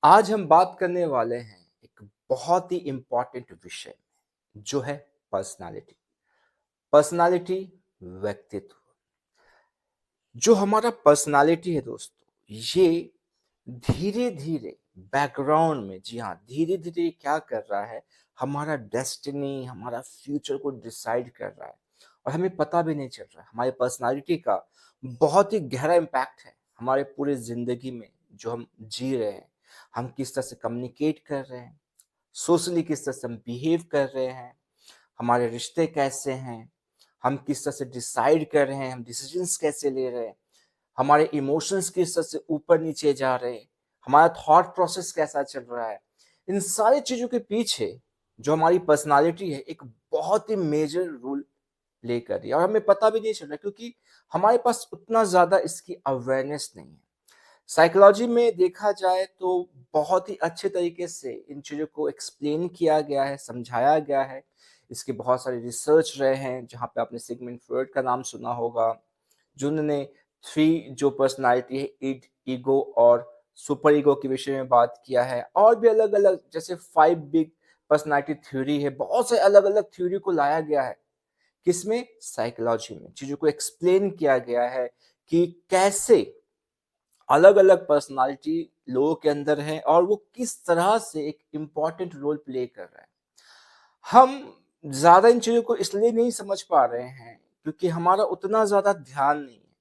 आज हम बात करने वाले हैं एक बहुत ही इम्पोर्टेंट विषय जो है पर्सनालिटी। पर्सनालिटी व्यक्तित्व। जो हमारा पर्सनालिटी है दोस्तों, ये धीरे धीरे बैकग्राउंड में, जी हाँ, धीरे धीरे क्या कर रहा है, हमारा डेस्टिनी, हमारा फ्यूचर को डिसाइड कर रहा है और हमें पता भी नहीं चल रहा है। हमारी पर्सनालिटी का बहुत ही गहरा इम्पैक्ट है हमारे पूरे जिंदगी में। जो हम जी रहे हैं, हम किस तरह से कम्युनिकेट कर रहे हैं, सोशली किस तरह से हम बिहेव कर रहे हैं, हमारे रिश्ते कैसे हैं, हम किस तरह से डिसाइड कर रहे हैं, हम डिसीजंस कैसे ले रहे हैं, हमारे इमोशंस किस तरह से ऊपर नीचे जा रहे हैं, हमारा थॉट प्रोसेस कैसा चल रहा है। इन सारी चीज़ों के पीछे जो हमारी पर्सनालिटी है, एक बहुत ही मेजर रोल प्ले कर रही है और हमें पता भी नहीं चल रहा क्योंकि हमारे पास उतना ज़्यादा इसकी अवेयरनेस नहीं है। साइकोलॉजी में देखा जाए तो बहुत ही अच्छे तरीके से इन चीज़ों को एक्सप्लेन किया गया है, समझाया गया है। इसके बहुत सारे रिसर्च रहे हैं, जहाँ पे आपने सिगमंड फ्रॉइड का नाम सुना होगा, जिन्होंने 3 जो पर्सनैलिटी है, इड, ईगो और सुपर ईगो के विषय में बात किया है। और भी अलग-अलग जैसे 5 बिग पर्सनैलिटी थ्योरी है, बहुत से अलग-अलग थ्योरी को लाया गया है। किसमें? साइकोलॉजी में। चीज़ों को एक्सप्लेन किया गया है कि कैसे अलग-अलग पर्सनालिटी लोगों के अंदर है और वो किस तरह से एक इम्पोर्टेंट रोल प्ले कर रहा है। हम ज़्यादा इन चीज़ों को इसलिए नहीं समझ पा रहे हैं क्योंकि हमारा उतना ज़्यादा ध्यान नहीं है।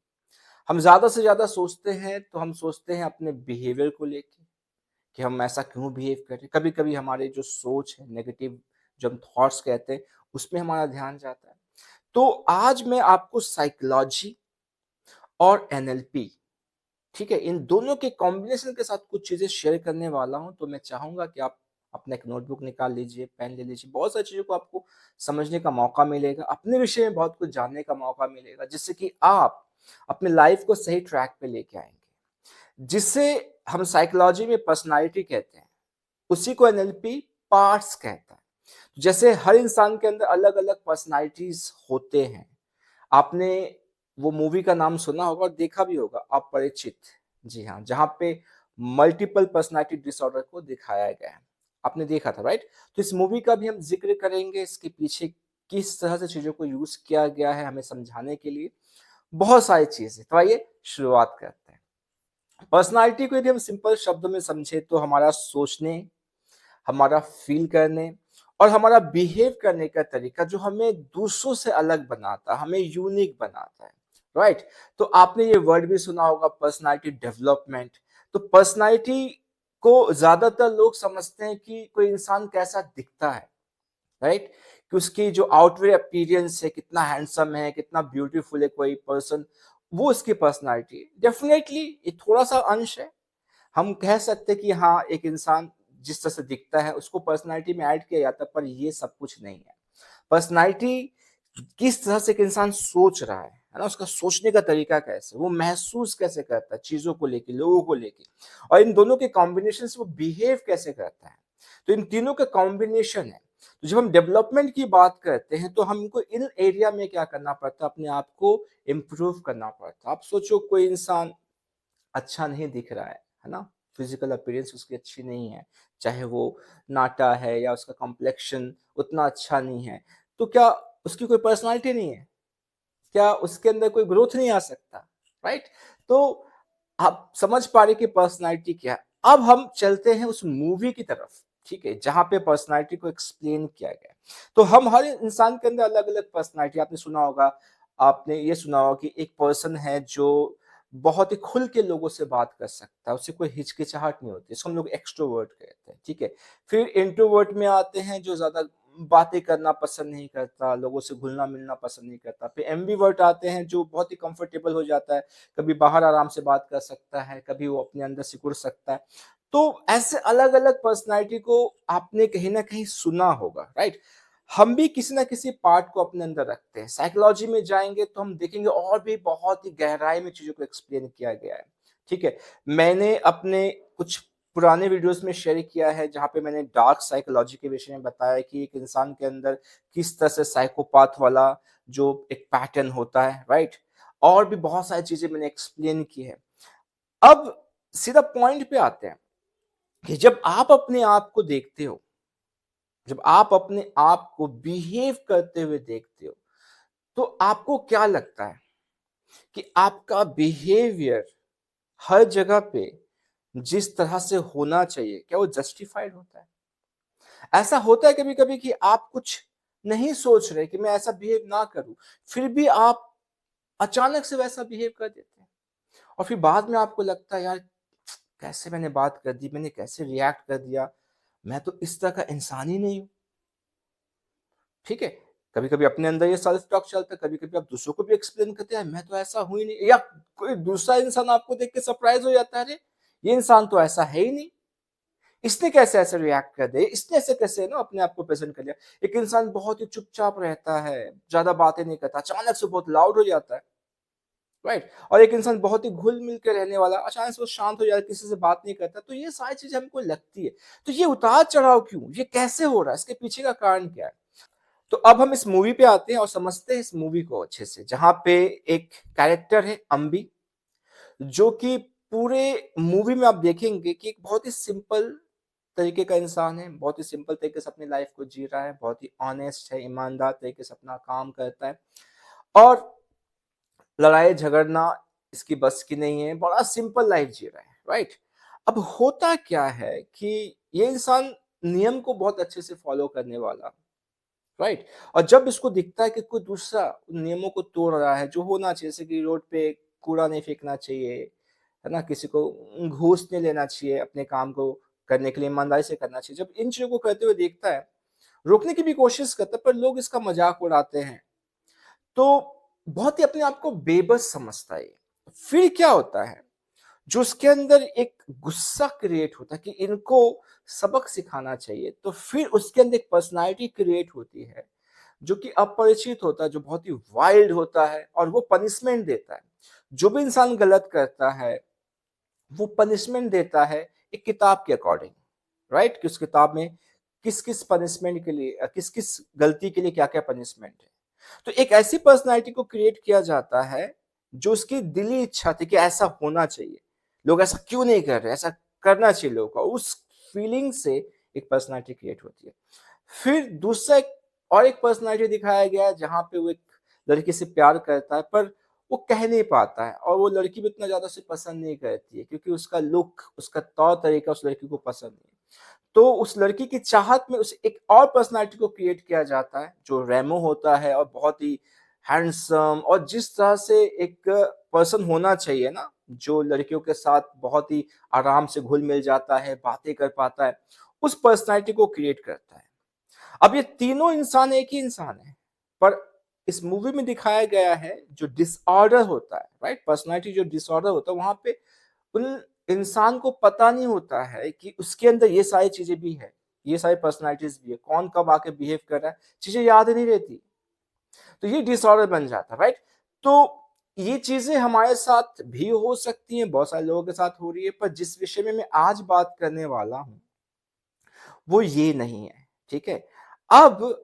हम ज़्यादा से ज़्यादा सोचते हैं तो हम सोचते हैं अपने बिहेवियर को लेके कि हम ऐसा क्यों बिहेव कर रहे हैं। कभी-कभी हमारे जो सोच है, नेगेटिव जो हम थॉट्स कहते हैं, उसमें हमारा ध्यान जाता है। तो आज मैं आपको साइकोलॉजी और एनएलपी, ठीक है, इन दोनों के कॉम्बिनेशन के साथ कुछ चीज़ें शेयर करने वाला हूँ, तो मैं चाहूँगा कि आप अपना एक नोटबुक निकाल लीजिए, पेन ले लीजिए। बहुत सारी चीज़ों को आपको समझने का मौका मिलेगा, अपने विषय में बहुत कुछ जानने का मौका मिलेगा, जिससे कि आप अपनी लाइफ़ को सही ट्रैक पे लेके आएँगे। जिसे हम साइकोलॉजी में पर्सनैलिटी कहते हैं, उसी को एनएलपी पार्ट्स कहता है। जैसे हर इंसान के अंदर अलग-अलग पर्सनैलिटीज़ होते हैं। आपने वो मूवी का नाम सुना होगा और देखा भी होगा, अपरिचित। जी हाँ, जहाँ पे मल्टीपल पर्सनैलिटी डिसऑर्डर को दिखाया गया है। आपने देखा था, राइट? तो इस मूवी का भी हम ज़िक्र करेंगे, इसके पीछे किस तरह से चीज़ों को यूज़ किया गया है हमें समझाने के लिए, बहुत सारी चीज़ें। तो आइए शुरुआत करते हैं। पर्सनैलिटी को यदि हम सिंपल शब्दों में समझे तो हमारा सोचने, हमारा फ़ील करने और हमारा बिहेव करने का तरीका जो हमें दूसरों से अलग बनाता है, हमें यूनिक बनाता है, राइट? तो आपने ये वर्ड भी सुना होगा, पर्सनैलिटी डेवलपमेंट। तो पर्सनैलिटी को ज़्यादातर लोग समझते हैं कि कोई इंसान कैसा दिखता है, राइट? कि उसकी जो आउटवेयर अपीयरेंस है, कितना हैंडसम है, कितना ब्यूटीफुल है कोई पर्सन, वो उसकी पर्सनैलिटी है। डेफिनिटली ये थोड़ा-सा अंश है। हम कह सकते हैं कि हाँ, एक इंसान जिस तरह से दिखता है उसको पर्सनैलिटी में ऐड किया जाता है, पर ये सब कुछ नहीं है। पर्सनैलिटी किस तरह से एक इंसान सोच रहा है ना? उसका सोचने का तरीका कैसे, वो महसूस कैसे करता है चीज़ों को लेके, लोगों को लेके, और इन दोनों के कॉम्बिनेशन से वो बिहेव कैसे करता है। तो इन तीनों का कॉम्बिनेशन है। तो जब हम डेवलपमेंट की बात करते हैं तो हमको इन एरिया में क्या करना पड़ता है, अपने आप को इम्प्रूव करना पड़ता है। आप सोचो कोई इंसान अच्छा नहीं दिख रहा है ना? फिज़िकल अपीयरेंस उसकी अच्छी नहीं है, चाहे वो नाटा है या उसका कॉम्प्लेक्शन उतना अच्छा नहीं है, तो क्या उसकी कोई पर्सनैलिटी नहीं है? क्या उसके अंदर कोई ग्रोथ नहीं आ सकता? राइट? तो आप समझ पा रहे हैं कि पर्सनैलिटी क्या है। अब हम चलते हैं उस मूवी की तरफ, ठीक है? जहाँ पे पर्सनैलिटी को एक्सप्लेन किया गया है। तो हम हर इंसान के अंदर अलग-अलग पर्सनैलिटी, आपने सुना होगा, आपने ये सुना होगा कि एक पर्सन है जो बहुत ही खुल के लोगों से बात कर सकता है, उसे कोई हिचकिचाहट नहीं होती, इसको हम लोग एक्सट्रोवर्ट कहते हैं, ठीक है? फिर इंट्रोवर्ट में आते हैं जो ज़्यादा बातें करना पसंद नहीं करता, लोगों से घुलना-मिलना पसंद नहीं करता। फिर एम्बिवर्ट आते हैं जो बहुत ही कंफर्टेबल हो जाता है, कभी बाहर आराम से बात कर सकता है, कभी वो अपने अंदर सिकुड़ सकता है। तो ऐसे अलग-अलग पर्सनैलिटी को आपने कहीं न कहीं सुना होगा, राइट? हम भी किसी न किसी पार्ट को अपने अंदर रखते हैं। साइकोलॉजी में जाएँगे तो हम देखेंगे और भी बहुत ही गहराई में चीज़ों को एक्सप्लेन किया गया है, ठीक है? मैंने अपने कुछ पुराने वीडियोज़ में शेयर किया है जहाँ पे मैंने डार्क साइकोलॉजी के विषय में बताया कि एक इंसान के अंदर किस तरह से साइकोपाथ वाला जो एक पैटर्न होता है, राइट? और भी बहुत सारी चीज़ें मैंने एक्सप्लेन की है। अब सीधा पॉइंट पे आते हैं कि जब आप अपने आप को देखते हो, जब आप अपने आप को बिहेव करते हुए देखते हो, तो आपको क्या लगता है कि आपका बिहेवियर हर जगह पे जिस तरह से होना चाहिए, क्या वो जस्टिफाइड होता है? ऐसा होता है कभी-कभी कि आप कुछ नहीं सोच रहे कि मैं ऐसा बिहेव ना करूं, फिर भी आप अचानक से वैसा बिहेव कर देते हैं और फिर बाद में आपको लगता है यार कैसे मैंने बात कर दी, मैंने कैसे रिएक्ट कर दिया, मैं तो इस तरह का इंसान ही नहीं हूं। ठीक है, कभी कभी अपने अंदर ये सेल्फ टॉक चलता है, कभी कभी आप दूसरों को भी एक्सप्लेन करते हैं मैं तो ऐसा हूं ही नहीं, या कोई दूसरा इंसान आपको देख के सरप्राइज हो जाता है, अरे ये इंसान तो ऐसा है ही नहीं, इसने कैसे ऐसे रिएक्ट कर दिया, इसने ऐसे कैसे ना अपने आप को प्रेजेंट कर लिया। एक इंसान बहुत ही चुपचाप रहता है, ज्यादा बातें नहीं करता, अचानक से बहुत लाउड हो जाता है, राइट। और एक इंसान बहुत ही घुल मिल के रहने वाला, अचानक से वो शांत हो जाता है, किसी से बात नहीं करता। तो ये सारी चीजें हमको लगती है, तो ये उतार चढ़ाव क्यों, ये कैसे हो रहा है, इसके पीछे का कारण क्या है? तो अब हम इस मूवी पे आते हैं और समझते हैं इस मूवी को अच्छे से, जहां पे एक कैरेक्टर है अम्बी, जो कि पूरे मूवी में आप देखेंगे कि एक बहुत ही सिंपल तरीके का इंसान है, बहुत ही सिंपल तरीके से अपनी लाइफ को जी रहा है, बहुत ही ऑनेस्ट है, ईमानदार तरीके से अपना काम करता है और लड़ाई झगड़ना इसकी बस की नहीं है, बड़ा सिंपल लाइफ जी रहा है, राइट। अब होता क्या है कि ये इंसान नियम को बहुत अच्छे से फॉलो करने वाला, राइट। और जब इसको दिखता है कि कोई दूसरा उन नियमों को तोड़ रहा है जो होना चाहिए, जैसे कि रोड पे कूड़ा नहीं फेंकना चाहिए, है ना, किसी को घूस नहीं लेना चाहिए, अपने काम को करने के लिए ईमानदारी से करना चाहिए, जब इन चीजों को करते हुए देखता है, रोकने की भी कोशिश करता है, पर लोग इसका मजाक उड़ाते हैं, तो बहुत ही अपने आप को बेबस समझता है। फिर क्या होता है, जो उसके अंदर एक गुस्सा क्रिएट होता है कि इनको सबक सिखाना चाहिए, तो फिर उसके अंदर एक पर्सनालिटी क्रिएट होती है जो कि अपरिचित होता है, जो बहुत ही वाइल्ड होता है और वो पनिशमेंट देता है। जो भी इंसान गलत करता है वो पनिशमेंट देता है एक किताब के अकॉर्डिंग, राइट, कि उस किताब में किस किस पनिशमेंट के लिए, किस किस गलती के लिए क्या क्या पनिशमेंट है। तो एक ऐसी पर्सनालिटी को क्रिएट किया जाता है जो उसकी दिली इच्छा थी कि ऐसा होना चाहिए, लोग ऐसा क्यों नहीं कर रहे, ऐसा करना चाहिए लोगों को, उस फीलिंग से एक पर्सनालिटी क्रिएट होती है। फिर दूसरा एक और एक पर्सनालिटी दिखाया गया है जहां पे वो एक लड़की से प्यार करता है, पर वो कह नहीं पाता है और वो लड़की भी इतना ज्यादा उसे पसंद नहीं करती है क्योंकि उसका लुक, उसका तौर तरीका उस लड़की को पसंद नहीं है। तो उस लड़की की चाहत में उसे एक और पर्सनालिटी को क्रिएट किया जाता है जो रेमो होता है और बहुत ही हैंडसम, और जिस तरह से एक पर्सन होना चाहिए ना, जो लड़कियों के साथ बहुत ही आराम से घुल मिल जाता है, बातें कर पाता है, उस पर्सनालिटी को क्रिएट करता है। अब ये तीनों इंसान एक ही इंसान है, पर इस मूवी में दिखाया गया है जो डिसऑर्डर होता है, राइट, पर्सनालिटी जो डिसऑर्डर होता है, वहां पे उन इंसान को पता नहीं होता है कि उसके अंदर ये सारी चीजें भी है, ये सारी पर्सनालिटीज भी है, कौन कब आके बिहेव कर रहा है, चीजें याद नहीं रहती, तो ये डिसऑर्डर बन जाता है, राइट। तो ये चीजें हमारे साथ भी हो सकती हैं, बहुत सारे लोगों के साथ हो रही है, पर जिस विषय में मैं आज बात करने वाला हूं वो ये नहीं है, ठीक है। अब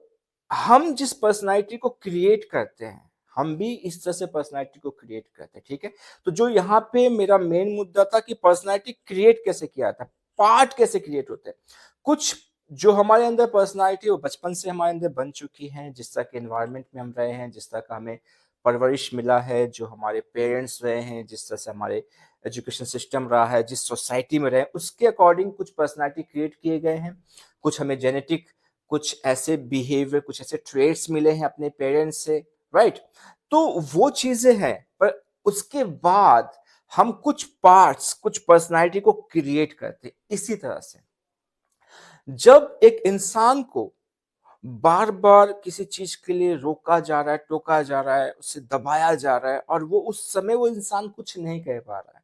हम जिस पर्सनालिटी को क्रिएट करते हैं, हम भी इस तरह से पर्सनालिटी को क्रिएट करते हैं, ठीक है। तो जो यहाँ पे मेरा मेन मुद्दा था कि पर्सनालिटी क्रिएट कैसे किया था, पार्ट कैसे क्रिएट होते हैं। कुछ जो हमारे अंदर पर्सनालिटी वो बचपन से हमारे अंदर बन चुकी है, जिस तरह के एनवायरनमेंट में हम रहे हैं, जिस तरह का हमें परवरिश मिला है, जो हमारे पेरेंट्स रहे हैं, जिस तरह से हमारे एजुकेशन सिस्टम रहा है, जिस सोसाइटी में रहे, उसके अकॉर्डिंग कुछ पर्सनालिटी क्रिएट किए गए हैं। कुछ हमें जेनेटिक, कुछ ऐसे बिहेवियर, कुछ ऐसे ट्रेड्स मिले हैं अपने पेरेंट्स से, राइट। तो वो चीजें हैं, पर उसके बाद हम कुछ पार्ट्स, कुछ पर्सनालिटी को क्रिएट करते हैं इसी तरह से। जब एक इंसान को बार बार किसी चीज के लिए रोका जा रहा है, टोका जा रहा है, उसे दबाया जा रहा है और वो उस समय वो इंसान कुछ नहीं कह पा रहा है,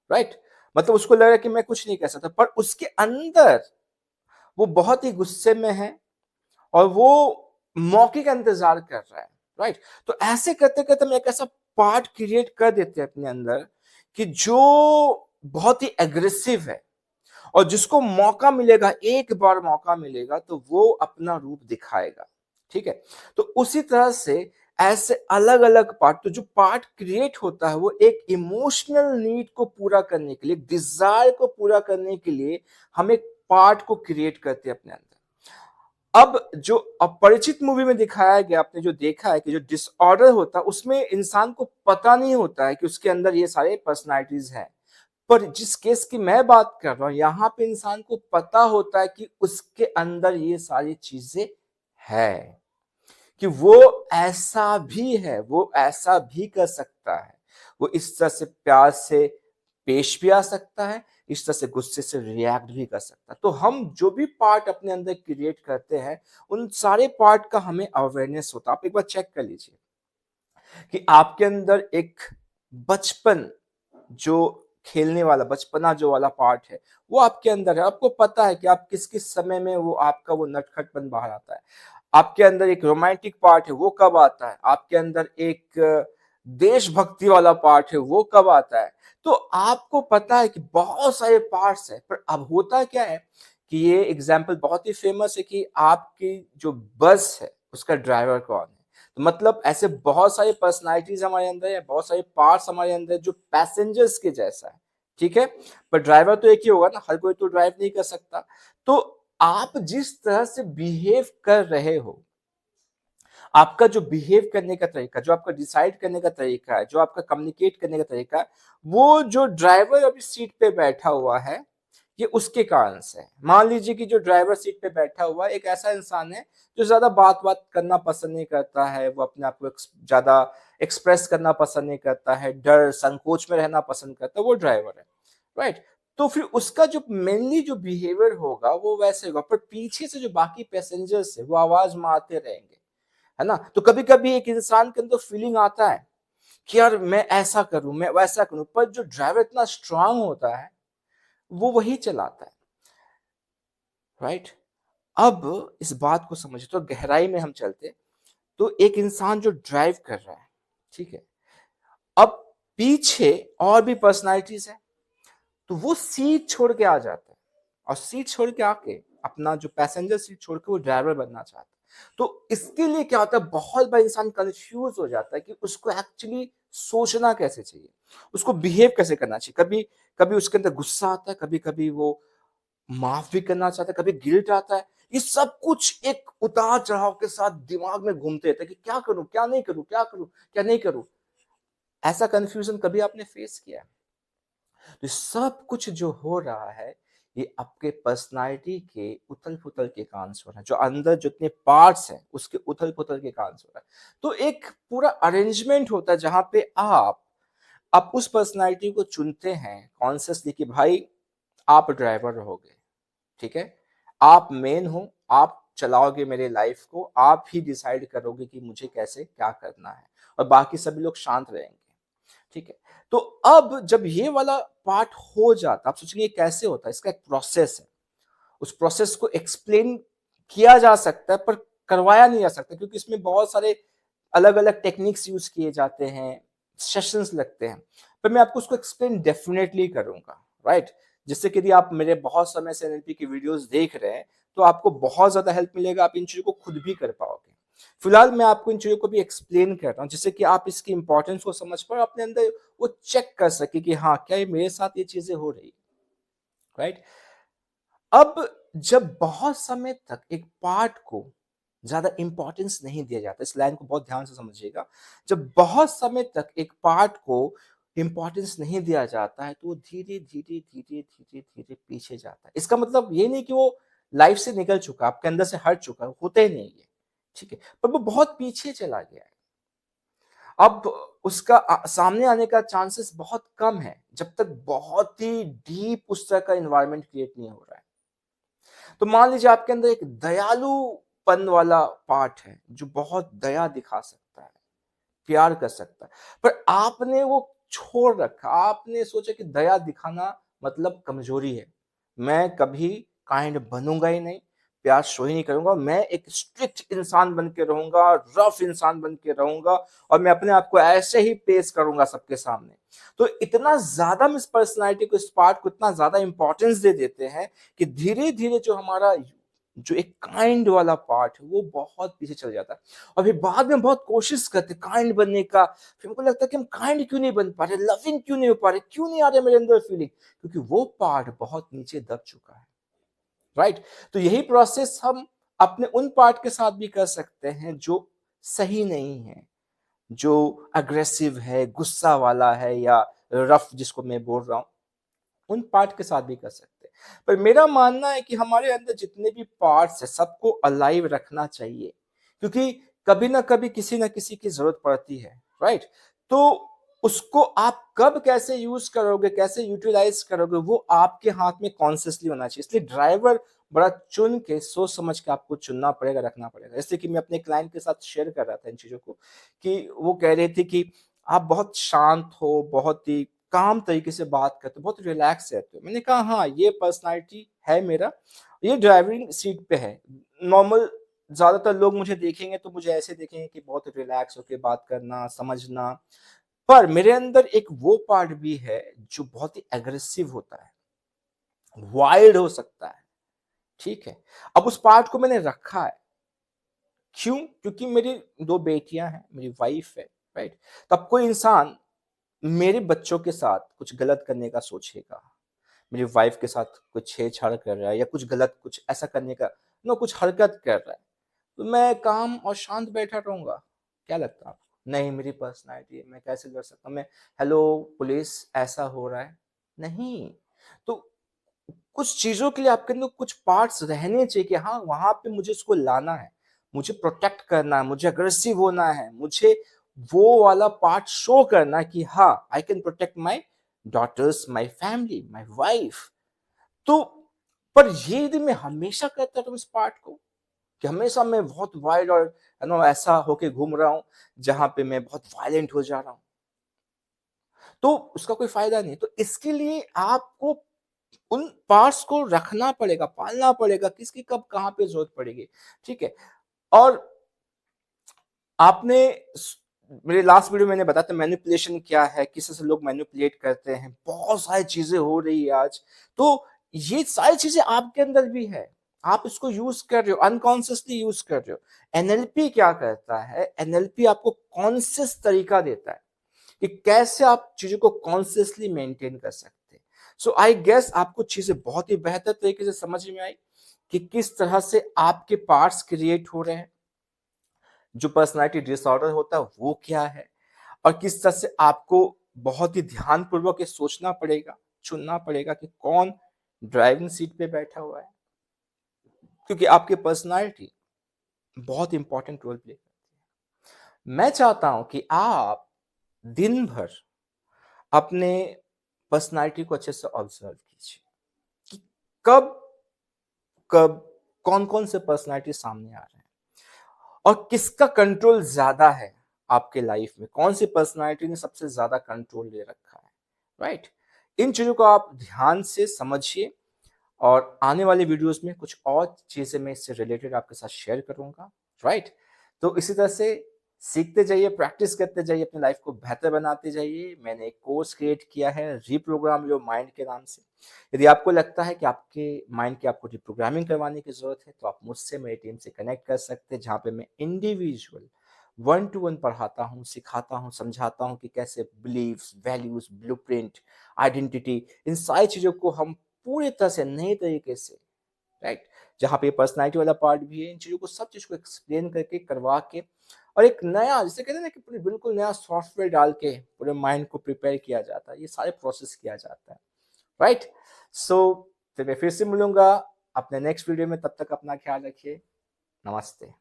राइट, मतलब उसको लग रहा है कि मैं कुछ नहीं कह सकता, पर उसके अंदर वो बहुत ही गुस्से में है और वो मौके का इंतजार कर रहा है, राइट। तो ऐसे करते करते हम एक ऐसा पार्ट क्रिएट कर देते हैं अपने अंदर कि जो बहुत ही एग्रेसिव है और जिसको मौका मिलेगा, एक बार मौका मिलेगा तो वो अपना रूप दिखाएगा, ठीक है। तो उसी तरह से ऐसे अलग अलग पार्ट, तो जो पार्ट क्रिएट होता है वो एक इमोशनल नीड को पूरा करने के लिए, डिजायर को पूरा करने के लिए हम एक पार्ट को क्रिएट करते हैं अपने अंदर। अब जो अपरिचित मूवी में दिखाया गया, आपने जो देखा है कि जो डिसऑर्डर होता है उसमें इंसान को पता नहीं होता है कि उसके अंदर ये सारे पर्सनालिटीज हैं। पर जिस केस की मैं बात कर रहा हूं, यहां पे इंसान को पता होता है कि उसके अंदर ये सारी चीजें है, कि वो ऐसा भी है, वो ऐसा भी कर सकता है, वो इस तरह से प्यार से पेश भी आ सकता है, इस तरह से गुस्से से रिएक्ट भी कर सकता है। तो हम जो भी पार्ट अपने अंदर क्रिएट करते हैं, उन सारे पार्ट का हमें अवेयरनेस होता है। आप एक बार चेक कर लीजिए कि आपके अंदर एक बचपन, जो खेलने वाला बचपना जो वाला पार्ट है, वो आपके अंदर है। आपको पता है कि आप किस किस समय में वो आपका वो नटखटपन बाहर आता है। आपके अंदर एक रोमांटिक पार्ट है, वो कब आता है। आपके अंदर एक देशभक्ति वाला पार्ट है, वो कब आता है। तो आपको पता है कि बहुत सारे पार्ट्स है। पर अब होता क्या है कि ये एग्जाम्पल बहुत ही फेमस है कि आपकी जो बस है उसका ड्राइवर कौन है। तो मतलब ऐसे बहुत सारी पर्सनालिटीज हमारे अंदर है, बहुत सारे पार्ट्स हमारे अंदर है जो पैसेंजर्स के जैसा है, ठीक है। पर ड्राइवर तो एक ही होगा ना, हर कोई तो ड्राइव नहीं कर सकता। तो आप जिस तरह से बिहेव कर रहे हो, आपका जो बिहेव करने का तरीका, जो आपका डिसाइड करने का तरीका है, जो आपका कम्युनिकेट करने का तरीका है, वो जो ड्राइवर अभी सीट पे बैठा हुआ है, ये उसके कारण से है। मान लीजिए कि जो ड्राइवर सीट पे बैठा हुआ है एक ऐसा इंसान है जो ज्यादा बात बात करना पसंद नहीं करता है, वो अपने आप को ज्यादा एक्सप्रेस करना पसंद नहीं करता है, डर संकोच में रहना पसंद करता है, वो ड्राइवर है, राइट। तो फिर उसका जो मेनली जो बिहेवियर होगा वो वैसे होगा। पर पीछे से जो बाकी पैसेंजर्स है वो आवाज मारते रहेंगे, है ना। तो कभी कभी एक इंसान के अंदर फीलिंग आता है कि यार मैं ऐसा करूं, मैं वैसा करूं, पर जो ड्राइवर इतना स्ट्रांग होता है वो वही चलाता है, राइट। अब इस बात को समझे तो गहराई में हम चलते, तो एक इंसान जो ड्राइव कर रहा है, ठीक है, अब पीछे और भी पर्सनालिटीज है, तो वो सीट छोड़ के आ जाता है, और सीट छोड़ के आके अपना जो पैसेंजर सीट छोड़ के वो ड्राइवर बनना चाहता है। तो इसके लिए क्या होता है, बहुत बार इंसान कंफ्यूज हो जाता है कि उसको एक्चुअली सोचना कैसे चाहिए, उसको बिहेव कैसे करना चाहिए। कभी कभी उसके अंदर गुस्सा आता है, कभी कभी वो माफ भी करना चाहता है, कभी गिल्ट आता है। ये सब कुछ एक उतार चढ़ाव के साथ दिमाग में घूमते रहते हैं कि क्या करूं, क्या नहीं करूं, क्या करूं, क्या नहीं करूं। ऐसा कंफ्यूजन कभी आपने फेस किया है? तो सब कुछ जो हो रहा है ये आपके पर्सनालिटी के उथल पुथल के कारण से हो रहा है, जो अंदर जितने पार्ट्स हैं उसके उथल पुथल के कारण से हो रहा है। तो एक पूरा अरेंजमेंट होता है जहां पे आप उस पर्सनालिटी को चुनते हैं कॉन्शियसली कि भाई आप ड्राइवर रहोगे, ठीक है, आप मेन हो, आप चलाओगे मेरे लाइफ को, आप ही डिसाइड करोगे कि मुझे कैसे क्या करना है, और बाकी सभी लोग शांत रहेंगे, ठीक है। तो अब जब ये वाला पार्ट हो जाता, आप सोचेंगे कैसे होता है, इसका एक प्रोसेस है। उस प्रोसेस को एक्सप्लेन किया जा सकता है पर करवाया नहीं जा सकता, क्योंकि इसमें बहुत सारे अलग अलग टेक्निक्स यूज किए जाते हैं, सेशंस लगते हैं। पर मैं आपको उसको एक्सप्लेन डेफिनेटली करूंगा, राइट। जिससे कि यदि आप मेरे बहुत समय से एनएलपी की वीडियोस देख रहे हैं तो आपको बहुत ज्यादा हेल्प मिलेगा, आप इन चीजों को खुद भी कर पाओगे। फिलहाल मैं आपको इन चीजों को भी एक्सप्लेन कर रहा हूँ जिससे कि आप इसकी इंपॉर्टेंस को समझ पाए, अपने अंदर वो चेक कर सके कि हाँ क्या ये मेरे साथ ये चीजें हो रही, राइट। अब जब बहुत समय तक एक पार्ट को ज्यादा इंपॉर्टेंस नहीं दिया जाता, इस लाइन को बहुत ध्यान से समझिएगा, जब बहुत समय तक एक पार्ट को इंपॉर्टेंस नहीं दिया जाता है तो वो धीरे धीरे धीरे धीरे धीरे पीछे जाता है। इसका मतलब ये नहीं कि वो लाइफ से निकल चुका, आपके अंदर से हट चुका, होता ही नहीं है, ठीक है, पर वो बहुत पीछे चला गया है। अब उसका सामने आने का चांसेस बहुत कम है जब तक बहुत ही डीप उस तरह का एनवायरनमेंट क्रिएट नहीं हो रहा है। तो मान लीजिए आपके अंदर एक दयालुपन वाला पार्ट है जो बहुत दया दिखा सकता है, प्यार कर सकता है, पर आपने वो छोड़ रखा। आपने सोचा कि दया दिखाना मतलब कमजोरी है, मैं कभी काइंड बनूंगा ही नहीं, प्यार शो ही नहीं करूंगा, मैं एक स्ट्रिक्ट इंसान बन के रहूंगा, रफ इंसान बन के रहूंगा, और मैं अपने आप को ऐसे ही पेश करूंगा सबके सामने। तो इतना ज्यादा हम इस पर्सनैलिटी को, इस पार्ट को इतना ज्यादा इंपॉर्टेंस दे देते हैं कि धीरे धीरे जो हमारा जो एक काइंड वाला पार्ट है वो बहुत पीछे चल जाता है। और फिर बाद में बहुत कोशिश करते काइंड बनने का, फिर हमको लगता है कि हम काइंड क्यों नहीं बन पा रहे, लविंग क्यों नहीं हो पा रहे, क्यों नहीं आ रहे मेरे अंदर फीलिंग, क्योंकि वो पार्ट बहुत नीचे दब चुका है। राइट? तो यही प्रोसेस हम अपने उन पार्ट के साथ भी कर सकते हैं जो सही नहीं है, जो अग्रेसिव है, गुस्सा वाला है, या रफ जिसको मैं बोल रहा हूँ, उन पार्ट के साथ भी कर सकते हैं। पर मेरा मानना है कि हमारे अंदर जितने भी पार्ट्स हैं सबको अलाइव रखना चाहिए, क्योंकि कभी ना कभी किसी ना किसी की जरूरत पड़ती है। राइट? तो उसको आप कब कैसे यूज करोगे, कैसे यूटिलाइज करोगे, वो आपके हाथ में कॉन्शियसली होना चाहिए। इसलिए ड्राइवर बड़ा चुन के सोच समझ के आपको चुनना पड़ेगा, रखना पड़ेगा। जैसे कि मैं अपने क्लाइंट के साथ शेयर कर रहा था इन चीजों को, कि वो कह रहे थे कि आप बहुत शांत हो, बहुत ही काम तरीके से बात करते हो, बहुत रिलैक्स रहते हो। मैंने कहा हाँ, ये पर्सनालिटी है मेरा, ये ड्राइविंग सीट पे है। नॉर्मल ज्यादातर लोग मुझे देखेंगे तो मुझे ऐसे देखेंगे कि बहुत रिलैक्स होके बात करना, समझना। पर मेरे अंदर एक वो पार्ट भी है जो बहुत ही एग्रेसिव होता है, वाइल्ड हो सकता है। ठीक है? अब उस पार्ट को मैंने रखा है। क्यों? क्योंकि मेरी 2 बेटियां हैं, मेरी वाइफ है। राइट? तब कोई इंसान मेरे बच्चों के साथ कुछ गलत करने का सोचेगा, मेरी वाइफ के साथ कुछ छेड़छाड़ कर रहा है या कुछ गलत, कुछ ऐसा करने का, कुछ हरकत कर रहा है, तो मैं काम और शांत बैठा रहूंगा? क्या लगता है आपको? नहीं, मेरी पर्सनालिटी है, मैं कैसे कर सकता हूँ, मैं हेलो पुलिस, ऐसा हो रहा है, नहीं। तो कुछ चीजों के लिए आपके अंदर कुछ पार्ट्स रहने चाहिए कि हाँ, वहां पे मुझे इसको लाना है, मुझे प्रोटेक्ट करना है, मुझे अग्रेसिव होना है, मुझे वो वाला पार्ट शो करना कि हाँ, I can protect my daughters, my family, my wife. तो पर ये यदि मैं हमेशा करता रहूं इस पार्ट को, कि हमेशा मैं बहुत वाइल्ड और ऐसा होके घूम रहा हूं जहां पे मैं बहुत वायलेंट हो जा रहा हूं, तो उसका कोई फायदा नहीं। तो इसके लिए आपको उन पार्ट्स को रखना पड़ेगा, पालना पड़ेगा, किसकी कब कहां पे जरूरत पड़ेगी। ठीक है? और आपने मेरे लास्ट वीडियो में मैंने बताया था मैनिपुलेशन क्या है, किस तरह से लोग मैनिपुलेट करते हैं, बहुत सारी चीजें हो रही है आज। तो ये सारी चीजें आपके अंदर भी है, आप इसको यूज कर रहे हो, अनकॉन्शियसली यूज कर रहे हो। एनएलपी क्या करता है? एनएलपी आपको कॉन्शियस तरीका देता है कि कैसे आप चीजों को कॉन्शियसली मेंटेन कर सकते हैं। सो आई गेस आपको चीजें बहुत ही बेहतर तरीके से समझ में आई कि किस तरह से आपके पार्ट्स क्रिएट हो रहे हैं, जो पर्सनालिटी डिसऑर्डर होता है वो क्या है, और किस तरह से आपको बहुत ही ध्यानपूर्वक ये सोचना पड़ेगा, चुनना पड़ेगा कि कौन ड्राइविंग सीट पे बैठा हुआ है, क्योंकि आपकी पर्सनालिटी बहुत इंपॉर्टेंट रोल प्ले करती है। मैं चाहता हूं कि आप दिन भर अपने पर्सनालिटी को अच्छे से ऑब्जर्व कीजिए कि कब कब कौन कौन से पर्सनालिटी सामने आ रहे हैं, और किसका कंट्रोल ज्यादा है आपके लाइफ में, कौन सी पर्सनालिटी ने सबसे ज्यादा कंट्रोल ले रखा है। राइट? इन चीजों को आप ध्यान से समझिए, और आने वाले वीडियोस में कुछ और चीजें मैं इससे रिलेटेड आपके साथ शेयर करूंगा। राइट? तो इसी तरह से सीखते जाइए, प्रैक्टिस करते जाइए, अपनी लाइफ को बेहतर बनाते जाइए। मैंने एक कोर्स क्रिएट किया है रीप्रोग्राम योर माइंड के नाम से। यदि आपको लगता है कि आपके माइंड की आपको रिप्रोग्रामिंग करवाने की जरूरत है, तो आप मुझसे, मेरी टीम से कनेक्ट कर सकते हैं, जहाँ पे मैं इंडिविजुअल 1-to-1 पढ़ाता हूँ, सिखाता हूँ, समझाता हूँ कि कैसे बिलीव्स, वैल्यूज, ब्लूप्रिंट, आइडेंटिटी, इन सारी चीजों को हम पूरी तरह से नए तरीके से, राइट, जहाँ पे पर्सनालिटी वाला पार्ट भी है, इन चीजों को, सब चीज को एक्सप्लेन करके, करवा के, और एक नया, जिसे कहते हैं ना कि पूरी बिल्कुल नया सॉफ्टवेयर डाल के पूरे माइंड को प्रिपेयर किया जाता है, ये सारे प्रोसेस किया जाता है। राइट? सो तो मैं फिर से मिलूंगा अपने नेक्स्ट वीडियो में, तब तक अपना ख्याल रखिए। नमस्ते।